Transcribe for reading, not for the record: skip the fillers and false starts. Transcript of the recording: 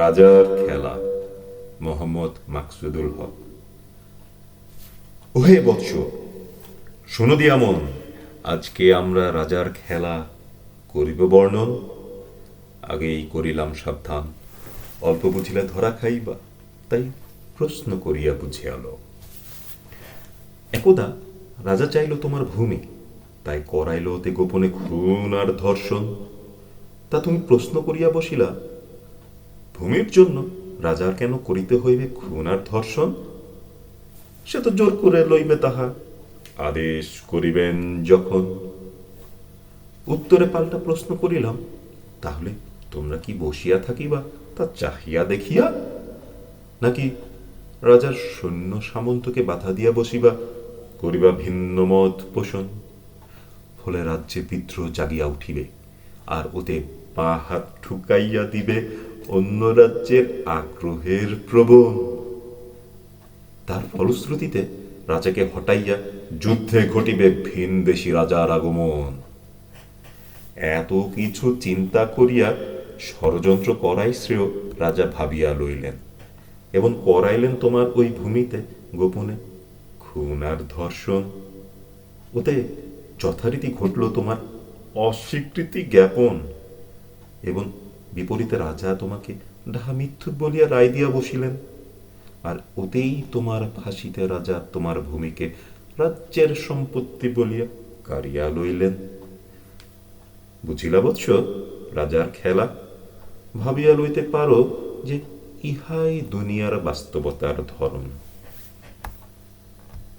রাজার খেলা। মোহাম্মদ মাকসুদুল হক। ওহে বৎস, শোনো দিয়া মন, আজকে আমরা রাজার খেলা করিব বর্ণন। আগেই করিলাম সাবধান, অল্প বুঝিলে ধরা খাইবা, তাই প্রশ্ন করিয়া বুঝিয়ালো। একদা রাজা চাইল তোমার ভূমি, তাই করাইল অতি গোপনে খুন আর ধর্ষণ। তা তুমি প্রশ্ন করিয়া বসিলা, ভূমির জন্য রাজার কেন করিতে হইবে খুন আর ধর্ষণ? সে তো জোর করে লইবে তাহা, আদেশ করিবেন যখন। উত্তরে পাল্টা প্রশ্ন করিলাম, তাহলে তোমরা কি বসিয়া থাকিবা তা চাহিয়া দেখিয়া, নাকি রাজার সৈন্য সামন্তকে বাধা দিয়া বসিবা, করিবা ভিন্ন মত পোষণ? ফলে রাজ্যে বিদ্রোহ জাগিয়া উঠিবে, আর ওতে পা হাত ঠুকাইয়া দিবে অন্য রাজ্যের আগ্রহের প্রবণ। তার ফলশ্রুতিতে রাজাকে হটাইয়া যুদ্ধে ঘটিবে ভিন দেশি রাজার আগমন। এত কিছু চিন্তা করিয়া ষড়যন্ত্র করাই শ্রেয় রাজা ভাবিয়া লইলেন, এবং করাইলেন তোমার ওই ভূমিতে গোপনে খুন আর ধর্ষণ। ওতে যথারীতি ঘটল তোমার অস্বীকৃতি জ্ঞাপন, এবং বিপরীতে রাজা তোমাকে ডাহা মিথ্যুক বলিয়া রায় দিয়া বসিলেন। আর ওতেই তোমার ফাঁসিতে রাজা তোমার ভূমিকে রাজ্যের সম্পত্তি বলিয়া কারিয়া লইলেন। বুঝিলা বৎস রাজার খেলা? ভাবিয়া লইতে পারো যে ইহাই দুনিয়ার বাস্তবতার ধরন।